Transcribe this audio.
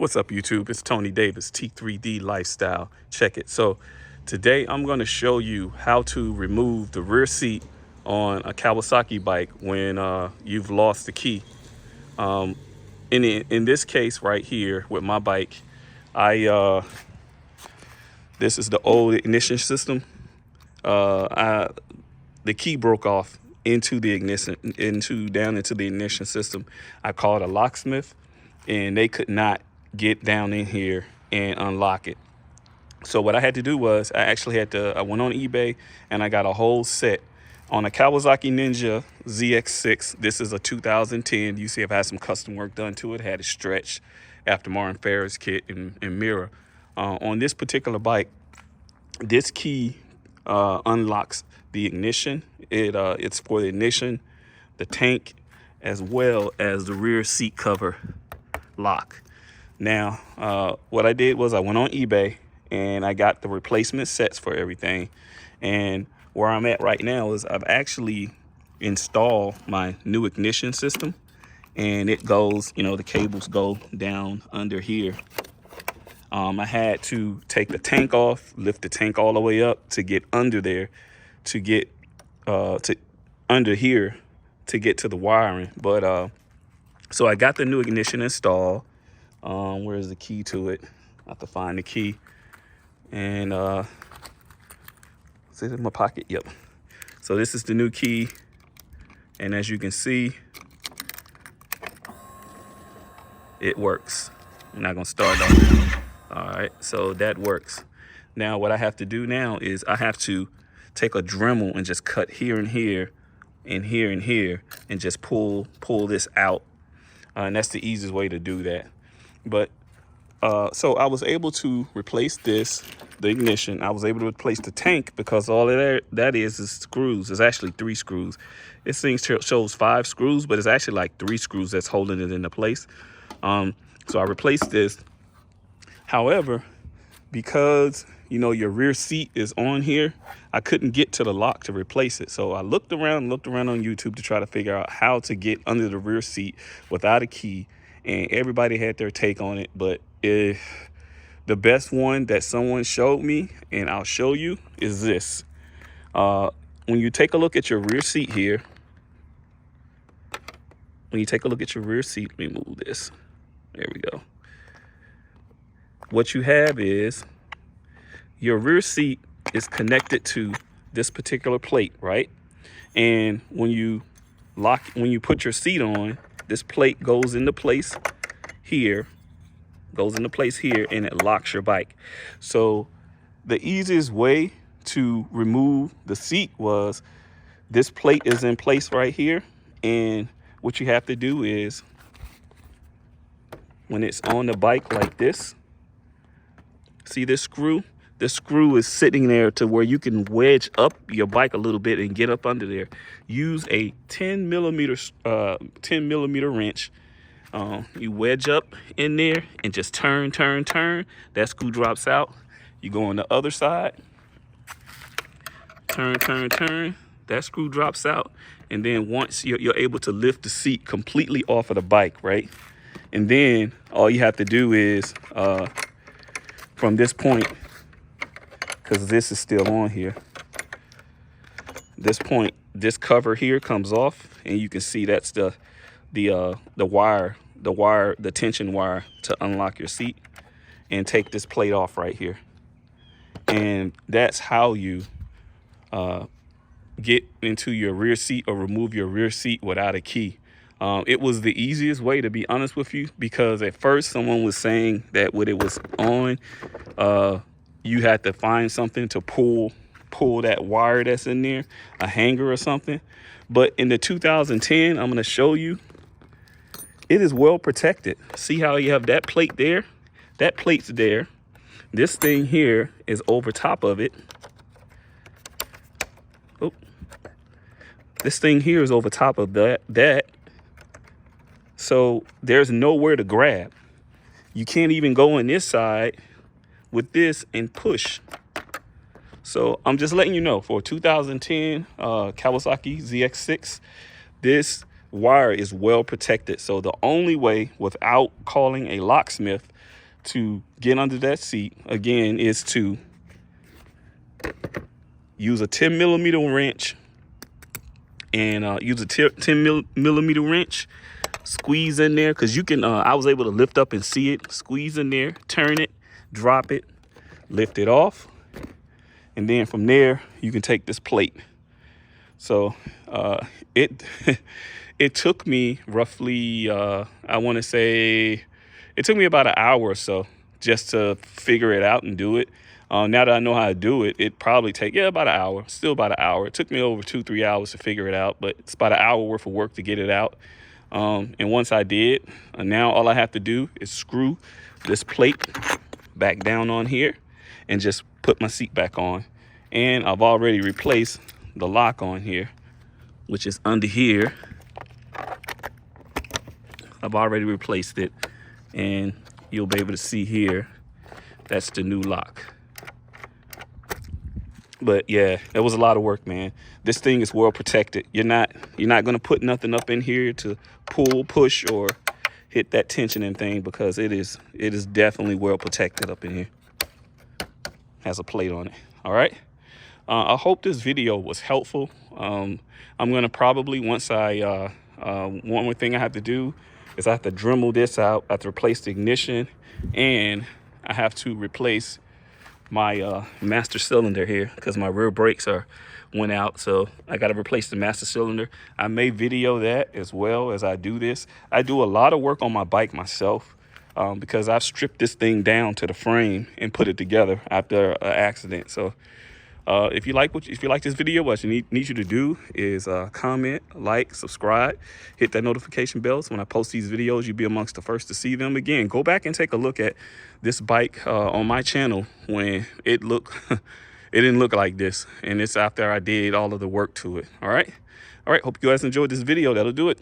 What's up, YouTube? It's Tony Davis, T3D Lifestyle. Check it. So today I'm going to show you how to remove the rear seat on a Kawasaki bike when you've lost the key. In this case right here with my bike, this is the old ignition system. The key broke off into the ignition, down into the ignition system. I called a locksmith, and they could not get down in here and unlock it. So what I had to do was I went on eBay and I got a whole set on a Kawasaki Ninja ZX6. This is a 2010. You see I've had some custom work done to it. Had it stretched after Martin Ferris kit and mirror. On this particular bike, this key unlocks the ignition. It's for the ignition, the tank, as well as the rear seat cover lock. Now, what I did was I went on eBay and I got the replacement sets for everything. And where I'm at right now is I've actually installed my new ignition system, and it goes, the cables go down under here. I had to take the tank off, lift the tank all the way up to get under there, to get under here to get to the wiring. But so I got the new ignition installed. Where's the key to it? I have to find the key. And is it in my pocket? Yep. So this is the new key. And as you can see, it works. I'm not gonna start off. All right, so that works. Now what I have to do now is I have to take a Dremel and just cut here and here and here and here and just pull this out. And that's the easiest way to do that. But so I was able to replace the ignition. I was able to replace the tank because all of that is screws. It's actually 3 screws. This thing shows 5 screws, but it's actually like 3 screws that's holding it into place. So I replaced this. However, because your rear seat is on here, I couldn't get to the lock to replace it. So I looked around on YouTube to try to figure out how to get under the rear seat without a key. And everybody had their take on it, but the best one that someone showed me, and I'll show you, is this. When you take a look at your rear seat here, let me move this. There we go. What you have is your rear seat is connected to this particular plate, right? And when you put your seat on, this plate goes into place here, and it locks your bike. So the easiest way to remove the seat was this plate is in place right here. And what you have to do is when it's on the bike like this, see this screw? This screw is sitting there to where you can wedge up your bike a little bit and get up under there. Use a 10 millimeter wrench. You wedge up in there and just turn. That screw drops out. You go on the other side. Turn. That screw drops out. And then once you're able to lift the seat completely off of the bike, right? And then all you have to do is from this point, because this is still on here, this point, this cover here comes off, and you can see that's the tension wire to unlock your seat, and take this plate off right here. And that's how you get into your rear seat or remove your rear seat without a key. It was the easiest way, to be honest with you, because at first someone was saying that when it was on, you had to find something to pull that wire that's in there, a hanger or something. But in the 2010, I'm going to show you, it is well protected. See how you have that plate there? That plate's there. This thing here is over top of it. Oh, this thing here is over top of that. So there's nowhere to grab. You can't even go on this side with this and push. So I'm just letting you know, for 2010 Kawasaki ZX6, this wire is well protected. So the only way, without calling a locksmith, to get under that seat, again, is to use a 10mm wrench and use a 10mm wrench, squeeze in there, because you can, I was able to lift up and see it, squeeze in there, turn it, drop it, lift it off. And then from there, you can take this plate. So it it took me roughly, I want to say, it took me about an hour or so just to figure it out and do it. Now that I know how to do it, it probably take, about an hour, still about an hour. It took me over 2-3 hours to figure it out, but it's about an hour worth of work to get it out. And once I did, now all I have to do is screw this plate back down on here and just put my seat back on. And I've already replaced the lock on here, which is under here. I've already replaced it, and you'll be able to see here, that's the new lock. But yeah, that was a lot of work, man. This thing is well protected. You're not gonna put nothing up in here to pull, push, or hit that tensioning thing, because it is definitely well protected up in here. Has a plate on it. All right. I hope this video was helpful. I'm gonna probably, once one more thing I have to do is I have to Dremel this out. I have to replace the ignition, and I have to replace my master cylinder here, because my rear brakes went out. So I got to replace the master cylinder. I may video that as well as I do this. I do a lot of work on my bike myself, because I've stripped this thing down to the frame and put it together after an accident. So if you like this video, what I need you to do is comment, like, subscribe, hit that notification bell, so when I post these videos, you'll be amongst the first to see them. Again, go back and take a look at this bike on my channel when it didn't look like this, and it's after I did all of the work to it. All right, hope you guys enjoyed this video. That'll do it.